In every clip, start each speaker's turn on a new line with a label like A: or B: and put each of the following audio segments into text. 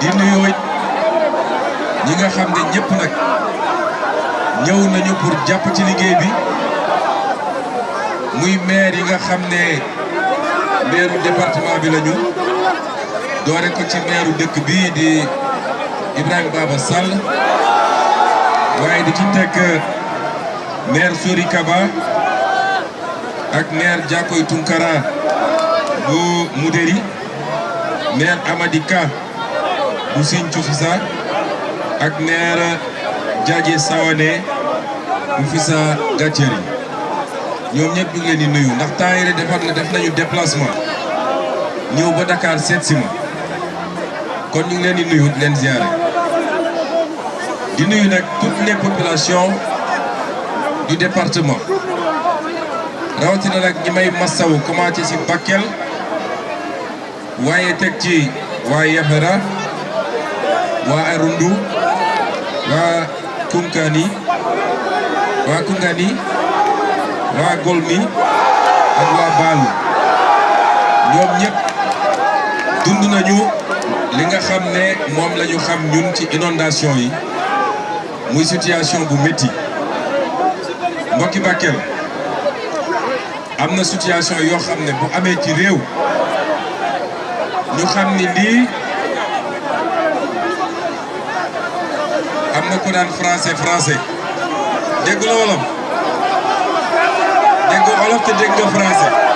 A: di nuyu ñi nga xam ne ñëpp nag ñëw nañu pour jàpp ci liggéey bi muy maire yi nga xam ne maire département bi lañu doore ko ci maire dëkk bii di Ibrahima Baba Sall waaye di ci teg maire Sori Kaba ak maire Diakoy Tunkara bu Moudéri maire Amady Ka bu Sinthiou Fissa ak maire Diadje Sawane bu Fissa Gatieri ñoom ñëpp ñu ngi leen di nuyu ndax temps yii def nañu déplacement ñëw ba Dakar seet si ma kon ñu ngi leen di nuyu di leen ziare di nuyu nag toutes les populations du département rawatina nag ñi may massawu commencé ci Bakel waaye teg ci waa Yafera waa Arundu waa Koungani waa Golmi ak waa Baalu ñoom ñëpp dund nañu li nga xam ne moom la ñu xam ñun ci inondation yi muy situation bu métti mbokki Bakel am na situation yoo xam ne bu amee ci réew ñu xam ni lii am na ko daan français dégg la wolof dégg nga wolof te dégg nga français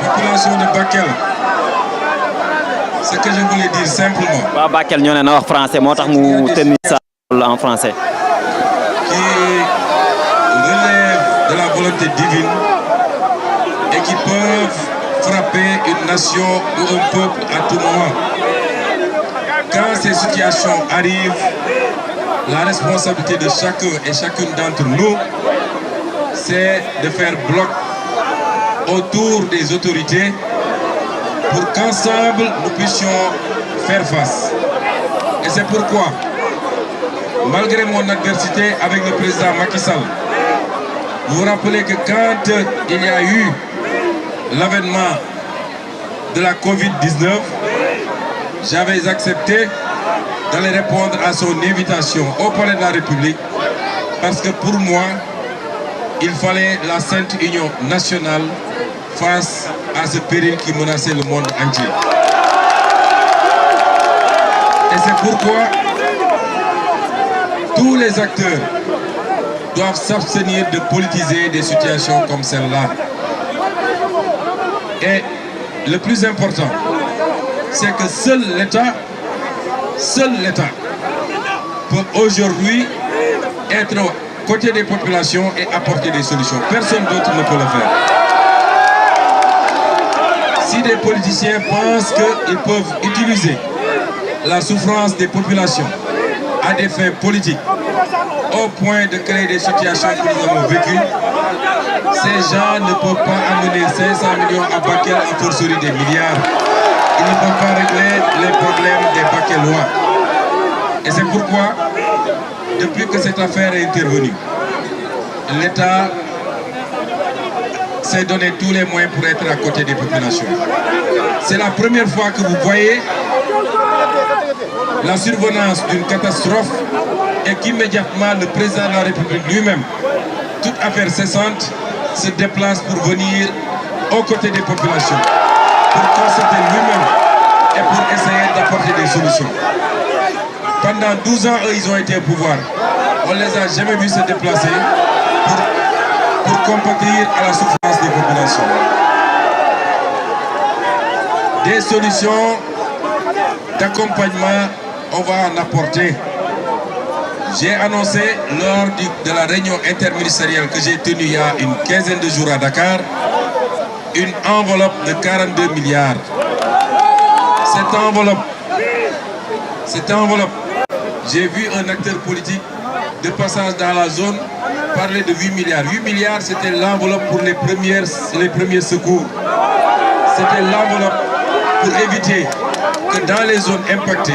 A: population de Bakel ce que je voulais dire simplement.
B: waa Bakel ñoo ne na wax français moo tax mu tenir ça en français.
A: Qui relèvent de la volonté divine et qui peuvent frapper une nation ou un peuple à tout moment. Quand ces situations arrivent, la responsabilité de chacun et chacune d'entre nous, c'est de faire bloc autour des autorités pour qu'ensemble nous puissions faire face. Et c'est pourquoi, malgré mon adversité avec le président Macky Sall, vous vous rappelez que quand il y a eu l'avènement de la Covid-19, j'avais accepté d'aller répondre à son invitation au Palais de la République parce que pour moi, il fallait la Sainte Union nationale face à ce péril qui menaçait le monde entier. Et c'est pourquoi tous les acteurs doivent s'abstenir de politiser des situations comme celle-là. Et le plus important, c'est que seul l'État peut aujourd'hui être aux côtés des populations et apporter des solutions. Personne d'autre ne peut le faire. Si des politiciens pensent qu'ils peuvent utiliser la souffrance des populations à des fins politiques, au point de créer des situations que nous avons vécues, ces gens ne peuvent pas amener 500 millions à Bakel en forcerie des milliards. Ils ne peuvent pas régler les problèmes des Bakelois. Et c'est pourquoi, depuis que cette affaire est intervenue, l'État s'est donné tous les moyens pour être à côté des populations. C'est la première fois que vous voyez la survenance d'une catastrophe et qu'immédiatement le président de la République lui-même, toute affaire cessante, se déplace pour venir aux côtés des populations, pour constater lui-même et pour essayer d'apporter des solutions. Pendant 12 ans, eux, ils ont été au pouvoir. On ne les a jamais vus se déplacer pour compatir à la souffrance des populations. Des solutions d'accompagnement, on va en apporter. J'ai annoncé lors de la réunion interministérielle que j'ai tenue il y a une quinzaine de jours à Dakar, une enveloppe de 42 milliards. Cette enveloppe, j'ai vu un acteur politique de passage dans la zone parler de 8 milliards. 8 milliards, c'était l'enveloppe pour les premiers secours. c'était l'enveloppe pour éviter que dans les zones impactées,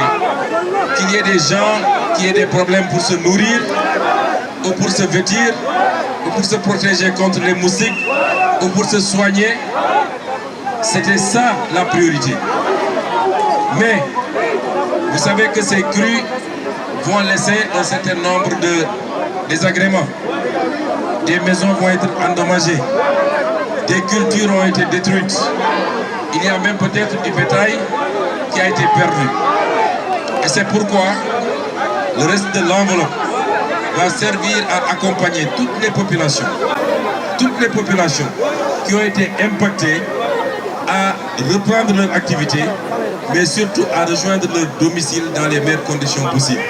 A: qu'il y ait des gens qui aient des problèmes pour se nourrir, ou pour se vêtir, ou pour se protéger contre les moustiques, ou pour se soigner. C'était ça la priorité. Mais vous savez que ces crues vont laisser un certain nombre de désagréments. Des maisons vont être endommagées, des cultures ont été détruites. Il y a même peut-être du bétail qui a été perdu. Et c'est pourquoi le reste de l'enveloppe va servir à accompagner toutes les populations qui ont été impactées à reprendre leur activité, mais surtout à rejoindre leur domicile dans les meilleures conditions possibles.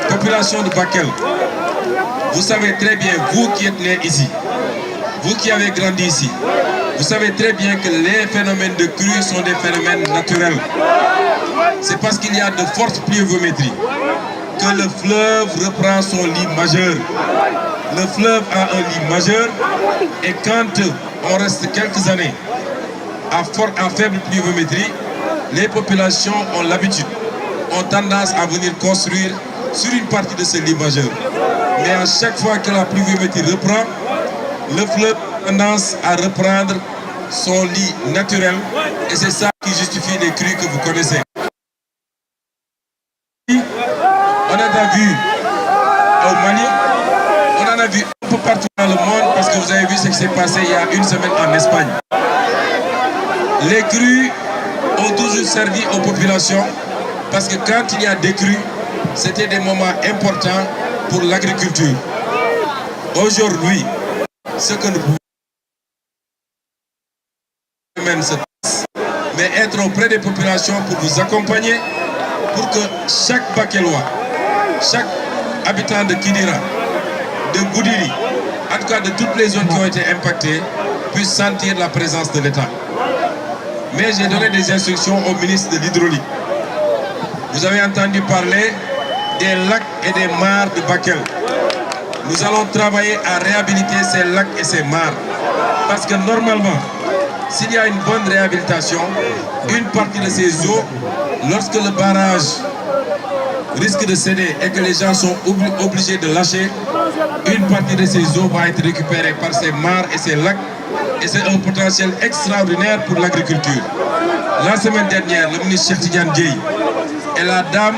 A: Population de Bakel, vous savez très bien, vous qui êtes nés ici, vous qui avez grandi ici, vous savez très bien que les phénomènes de crue sont des phénomènes naturels. C'est parce qu'il y a de fortes pluviométries que le fleuve reprend son lit majeur. Le fleuve a un lit majeur et quand on reste quelques années à faible pluviométrie, les populations ont l'habitude, ont tendance à venir construire sur une partie de ce lit majeur. Mais à chaque fois que la pluviométrie reprend, le fleuve a tendance à reprendre son lit naturel et c'est ça qui justifie les crues que vous connaissez. On en a vu au Mali, on en a vu un peu partout dans le monde parce que vous avez vu ce qui s'est passé il y a une semaine en Espagne. Les crues ont toujours servi aux populations parce que quand il y a des crues, c'était des moments importants pour l'agriculture. Aujourd'hui, ce que nous pouvons mais être auprès des populations pour vous accompagner, pour que chaque Bakelois, chaque habitant de Kidira, de Goudiri, en tout cas de toutes les zones qui ont été impactées, puisse sentir la présence de l'État. Mais j'ai donné des instructions au ministre de l'Hydraulique. Vous avez entendu parler des lacs et des mares de Bakel. Nous allons travailler à réhabiliter ces lacs et ces mares. Parce que normalement, s'il y a une bonne réhabilitation, une partie de ces eaux, lorsque le barrage risque de céder et que les gens sont obligés de lâcher, une partie de ces eaux va être récupérée par ces mares et ces lacs. Et c'est un potentiel extraordinaire pour l'agriculture. La semaine dernière, le ministre Cheikh Tidiane Dièye et la dame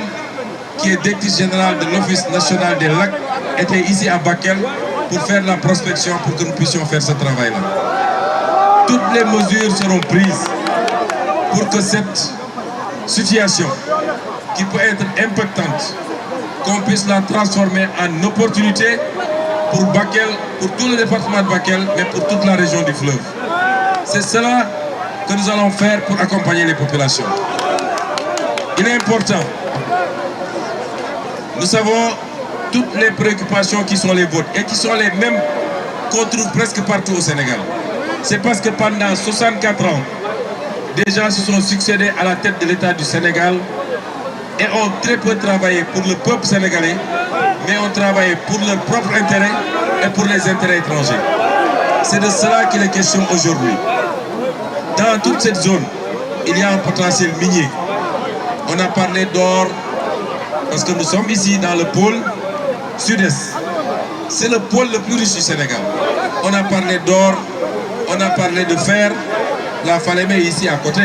A: qui est directrice générale de l'Office national des lacs étaient ici à Bakel pour faire la prospection pour que nous puissions faire ce travail-là. Toutes les mesures seront prises pour que cette situation qui peut être impactante, qu'on puisse la transformer en opportunité pour Bakel, pour tout le département de Bakel, mais pour toute la région du fleuve. C'est cela que nous allons faire pour accompagner les populations. Il est important. Nous savons toutes les préoccupations qui sont les vôtres et qui sont les mêmes qu'on trouve presque partout au Sénégal. C'est parce que pendant 64 ans, des gens se sont succédés à la tête de l'État du Sénégal et ont très peu travaillé pour le peuple sénégalais, mais ont travaillé pour leur propre intérêt et pour les intérêts étrangers. C'est de cela qu'il est question aujourd'hui. Dans toute cette zone, il y a un potentiel minier. On a parlé d'or, parce que nous sommes ici dans le pôle sud-est. C'est le pôle le plus riche du Sénégal. On a parlé d'or, on a parlé de fer. La Falémé est ici à côté.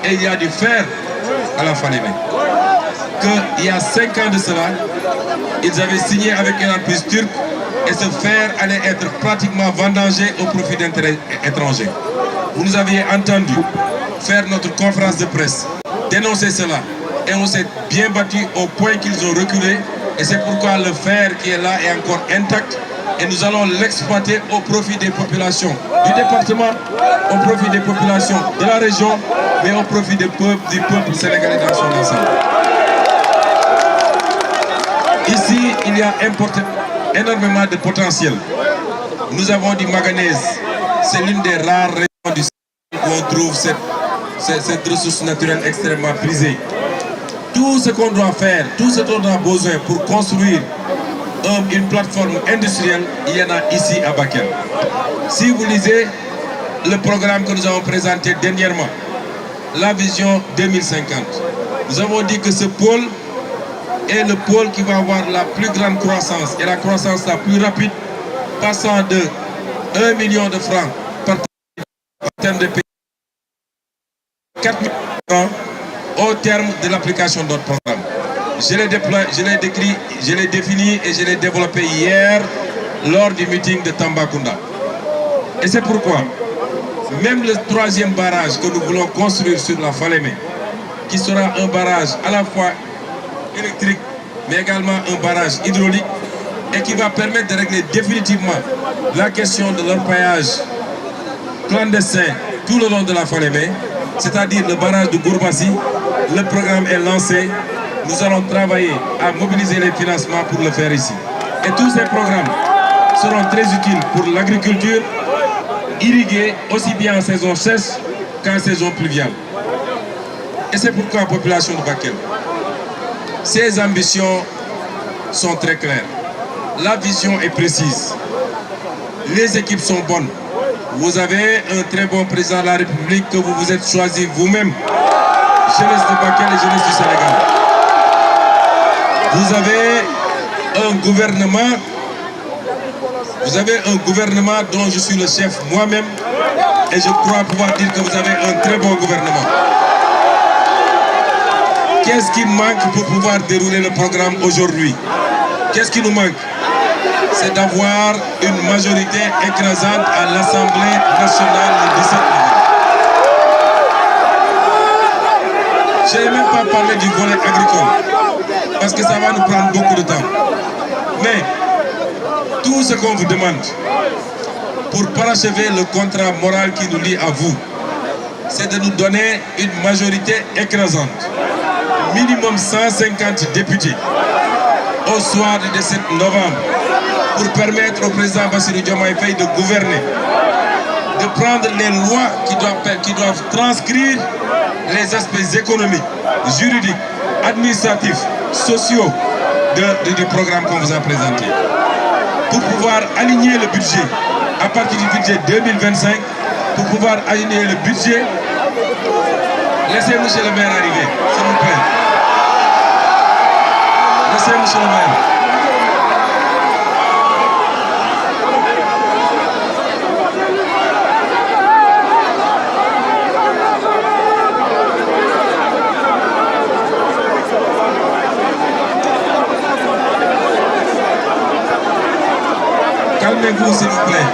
A: Et il y a du fer à la Falémé. Qu'il y a 5 ans de cela, ils avaient signé avec une entreprise turque et ce fer allait être pratiquement vendangé au profit d'intérêts étrangers. Vous nous aviez entendu faire notre conférence de presse, dénoncer cela. Et on s'est bien battu au point qu'ils ont reculé. Et c'est pourquoi le fer qui est là est encore intact. Et nous allons l'exploiter au profit des populations du département, au profit des populations de la région, mais au profit du peuple sénégalais dans son ensemble. Ici, il y a énormément de potentiel. Nous avons du manganèse. C'est l'une des rares régions du Sénégal où on trouve cette ressource naturelle extrêmement prisée. Tout ce qu'on doit faire, tout ce dont on a besoin pour construire une plateforme industrielle, il y en a ici à Bakel. Si vous lisez le programme que nous avons présenté dernièrement, la vision 2050. Nous avons dit que ce pôle est le pôle qui va avoir la plus grande croissance et la croissance la plus rapide, passant de 1 million de francs par terme de pays, 4 millions de francs au terme de l'application de notre programme. Je l'ai défini et je l'ai développé hier lors du meeting de Tambacounda. Et c'est pourquoi même le troisième barrage que nous voulons construire sur la Falémé, qui sera un barrage à la fois électrique, mais également un barrage hydraulique, et qui va permettre de régler définitivement la question de l'orpaillage clandestin tout le long de la Falémé, c'est-à-dire le barrage de Gourbassi. Le programme est lancé. Nous allons travailler à mobiliser les financements pour le faire ici. Et tous ces programmes seront très utiles pour l'agriculture, irriguée aussi bien en saison sèche qu'en saison pluviale. Et c'est pourquoi la population de Bakel, ses ambitions sont très claires. La vision est précise. Les équipes sont bonnes. Vous avez un très bon président de la République que vous vous êtes choisi vous-même. Jeunesse de Bakel et jeunesse du Sénégal. Vous avez un gouvernement dont je suis le chef moi-même et je crois pouvoir dire que vous avez un très bon gouvernement. Qu'est-ce qui manque pour pouvoir dérouler le programme aujourd'hui? Qu'est-ce qui nous manque? C'est d'avoir une majorité écrasante à l'Assemblée nationale le 17 novembre. Je n'ai même pas parlé du volet agricole, parce que ça va nous prendre beaucoup de temps. Mais tout ce qu'on vous demande pour parachever le contrat moral qui nous lie à vous, c'est de nous donner une majorité écrasante, minimum 150 députés, au soir du 17 novembre, pour permettre au président Bassirou Diomaye Faye de gouverner, de prendre les lois qui doivent transcrire les aspects économiques, juridiques, administratifs, sociaux du programme qu'on vous a présenté. Pour pouvoir aligner le budget à partir du budget 2025, pour pouvoir aligner le budget, laissez M. le maire arriver, s'il vous plaît. Laissez M. le maire. Calmez-vous, s'il vous plaît.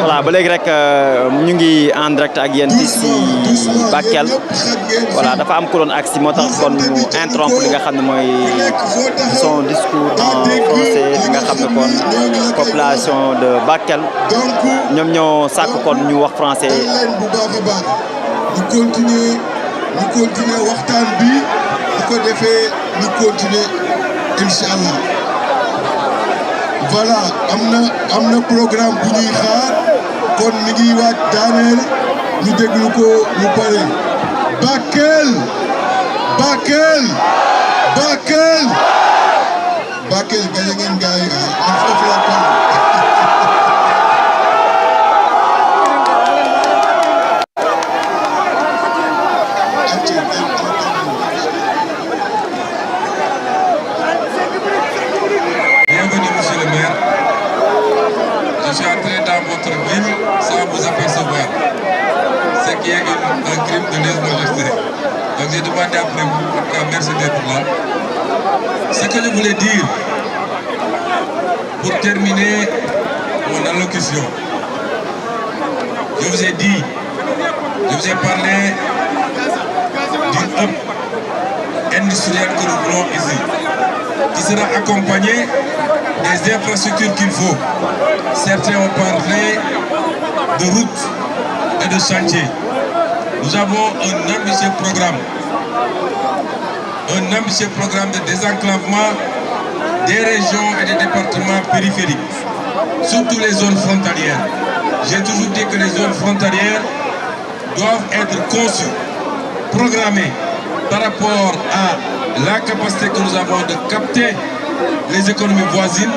B: voilà ba léegi rek ñu ngi en direct ak yéen fii si Bakel voilà dafa am ku doon agsi moo tax kon ñu interrompre li nga xam ne mooy son discours en français li nga xam ne kon population de Bakel ñoom ñoo sàkk kon ñu wax français.
C: ñu continuer waxtaan bi bu ko defee ñu continuer incha allah. voilà am na programme bu ñuy xaar kon mi ngi waaj daaneel ñu déglu ko mu pare. Bakel Bakel Bakel Bakel gaye ngeen gaay en foofu la toll.
A: Bienvenue, monsieur le maire. Je suis entré dans votre ville sans vous apercevoir, ce qui est un crime de lèse-majesté. Donc j'ai demandé après vous, en tout cas merci d'être là. Ce que je voulais dire, pour terminer mon allocution, je vous ai dit, je vous ai parlé du hub industriel que nous voulons ici, qui sera accompagné des infrastructures qu'il faut. Certains ont parlé de routes et de chantiers. Nous avons un ambitieux programme de désenclavement des régions et des départements périphériques, surtout les zones frontalières. J'ai toujours dit que les zones frontalières doivent être conçus, programmés par rapport à la capacité que nous avons de capter les économies voisines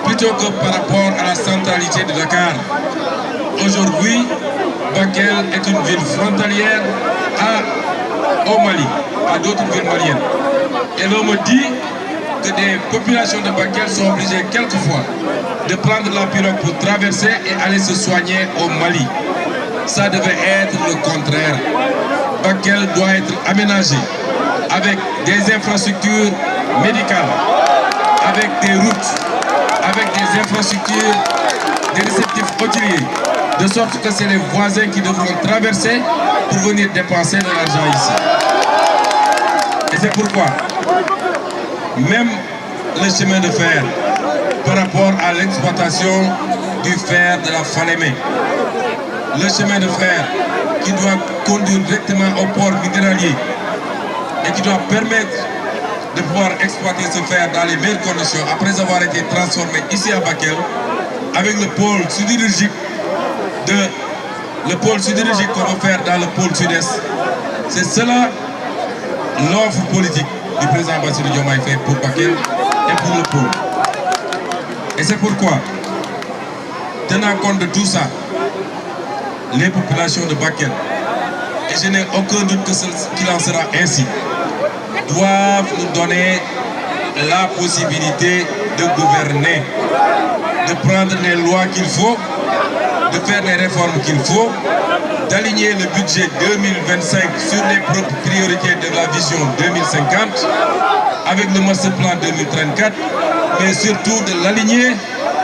A: plutôt que par rapport à la centralité de Dakar. Aujourd'hui, Bakel est une ville frontalière au Mali, à d'autres villes maliennes. Et l'on me dit que des populations de Bakel sont obligées quelquefois de prendre la pirogue pour traverser et aller se soigner au Mali. Ça devait être le contraire. Bakel doit être aménagé avec des infrastructures médicales, avec des routes, avec des infrastructures, des réceptifs hôteliers, de sorte que c'est les voisins qui devront traverser pour venir dépenser de l'argent ici. Et c'est pourquoi, même le chemin de fer, par rapport à l'exploitation du fer de la Falémé, le chemin de fer qui doit conduire directement au port minéralier et qui doit permettre de pouvoir exploiter ce fer dans les meilleures conditions après avoir été transformé ici à Bakel avec le pôle sidérurgique qu'on veut faire dans le pôle sud-est. C'est cela l'offre politique du président Bassirou Diomaye Faye pour Bakel et pour le pôle. Et c'est pourquoi, tenant compte de tout ça, les populations de Bakel, et je n'ai aucun doute qu'il en sera ainsi, doivent nous donner la possibilité de gouverner, de prendre les lois qu'il faut, de faire les réformes qu'il faut, d'aligner le budget 2025 sur les priorités de la vision 2050 avec le master plan 2034, mais surtout de l'aligner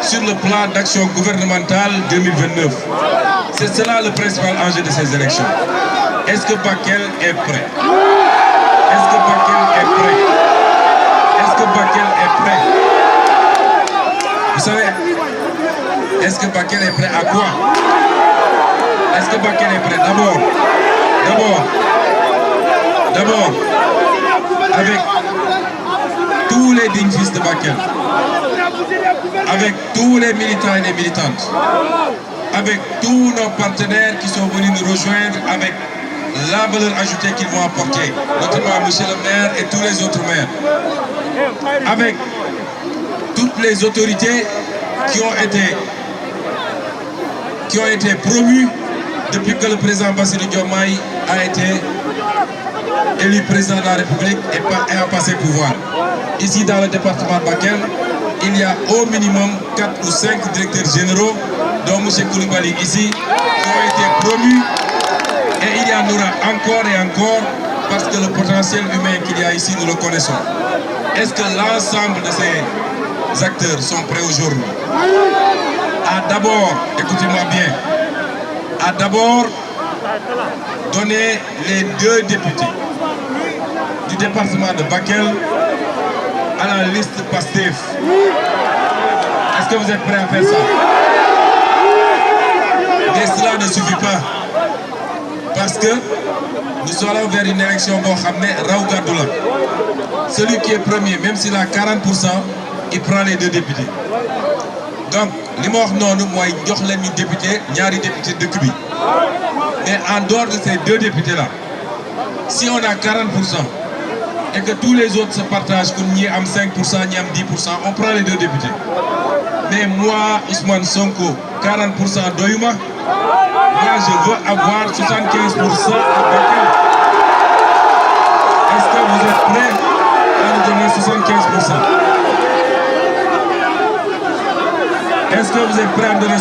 A: sur le plan d'action gouvernementale 2029. C'est cela le principal enjeu de ces élections. Est-ce que Bakel est prêt? Est-ce que Bakel est prêt? Est-ce que Bakel est prêt? Vous savez, est-ce que Bakel est prêt à quoi? Est-ce que Bakel est prêt? D'abord, avec tous les dignes fils de Bakel, avec tous les militants et les militantes, avec tous nos partenaires qui sont venus nous rejoindre avec la valeur ajoutée qu'ils vont apporter, notamment M. le maire et tous les autres maires, avec toutes les autorités qui ont été promues depuis que le président Bassirou Diomaye a été élu président de la République et a passé pouvoir. Ici dans le département de Bakel, il y a au minimum 4 ou 5 directeurs généraux, dont M. Koulibaly ici, qui ont été promus, et il y en aura encore et encore, parce que le potentiel humain qu'il y a ici, nous le connaissons. Est-ce que l'ensemble de ces acteurs sont prêts aujourd'hui à d'abord, écoutez-moi bien, à d'abord donner les 2 députés du département de Bakel à la liste PASTEF? Est-ce que vous êtes prêts à faire ça? Mais cela ne suffit pas. Parce que nous allons vers une élection Raougadoula. Celui qui est premier, même s'il a 40%, il prend les 2 députés. Donc, li ma wax noonu mooy jox leen ñu député ñaari député dëkk bi. Mais en dehors de ces 2 députés-là, si on a 40% et que tous les autres se partagent, comme ñi am 5%, ñi am 10%, on prend les 2 députés. Mais moi, Ousmane Sonko, 40% doyuma. Moi, je veux avoir 75% à Bakel. Est-ce que vous êtes prêts à nous donner 75%? Est-ce que vous êtes prêts à me donner 75%?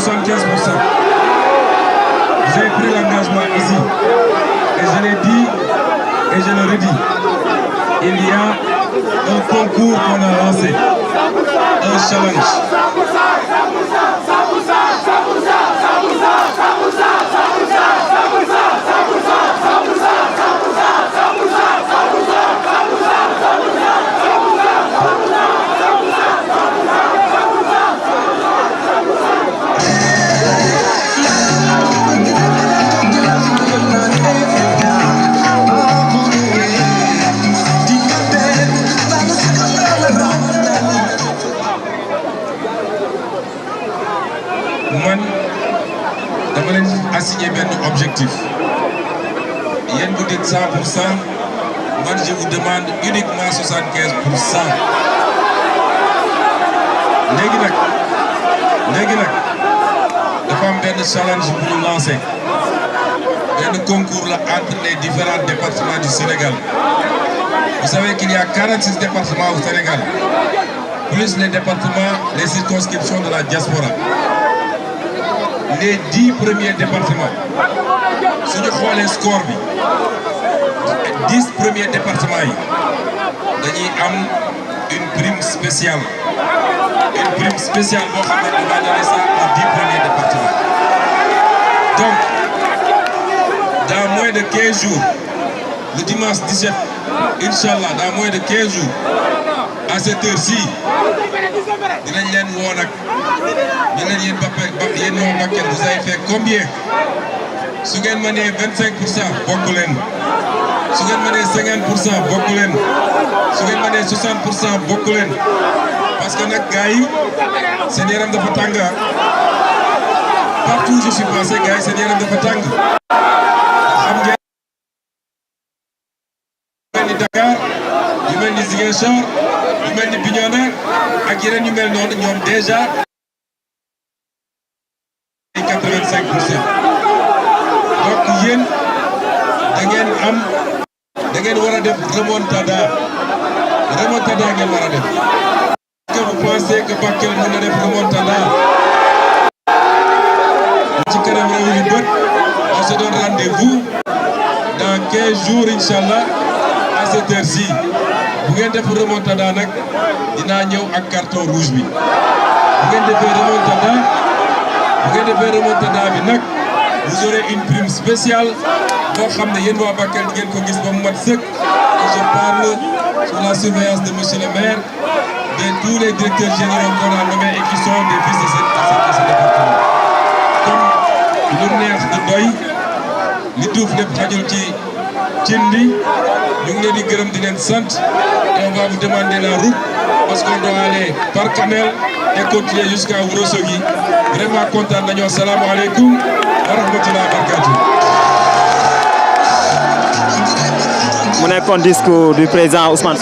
A: Vous avez pris l'engagement ici. Et je l'ai dit et je le redis. Il y a un concours qu'on a lancé. Un challenge. Yen vous dites 100%, moi je vous demande uniquement 75%. Léegi nag dafa am benn challenge bu ñu lancé benn concours la entre les différents départements du Sénégal. Vous savez qu'il y a 46 départements au Sénégal, plus les départements, les circonscriptions de la diaspora. Les 10 premiers départements, si nous voyons les scores, 10 premiers départements, nous avons une prime spéciale. Une prime spéciale, on va donner ça aux 10 premiers départements. Donc, dans moins de 15 jours, le dimanche 17, Inch'Allah, dans moins de 15 jours, à cette heure-ci, vous avez fait combien? Si vous avez 25%, beaucoup de si vous avez 50%, beaucoup de si vous avez 60%, beaucoup de parce que les gars, c'est des rames de Fatanga. Partout où je suis passé, gars, c'est des rames de Fatanga. Dakar, yu mel ni Ziguinchor, yu mel ni Bignona ak yeneen yu mel noonu ñoom déjà 85%. Donc yéen da ngeen war a def remontada ngeen war a def. Est-ce que vous pensez que Bakel mën na def remontada? Ci kanam réew yu bët, on se donne rendez-vous dans 15 jours Inch'Allah. À cette heure-ci, vous avez fait remontada, il y a un carton rouge. Vous avez fait remontada, vous aurez une prime spéciale. Et je parle sous la surveillance de monsieur le maire, de tous les directeurs généraux qu'on a nommés et qui sont des fils de ce département. Comme le maire de Doy, l'Itouf de Pradjolti, Tindi, nous venons de Gérem Dinen Sant et on va vous demander la route parce qu'on doit aller par Kanel et continuer jusqu'à Ourossogui. Vraiment content de nous. Assalamu alaikum wa rahmatullahi wa barakatuh.
B: Mon écon discours du président Ousmane.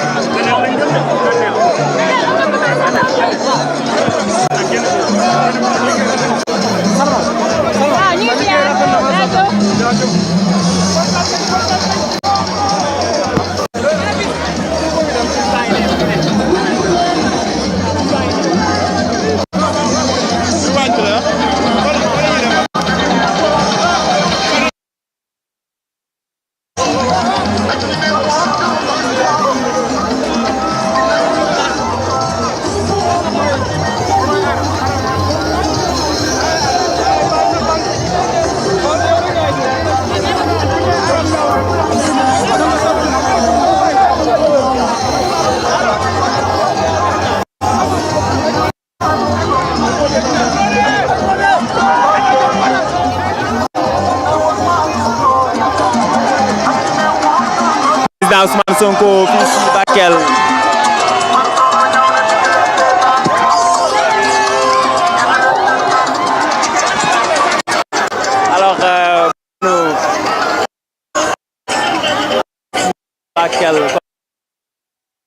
B: Ousmane Sonko fii ci Bakel alors Bakel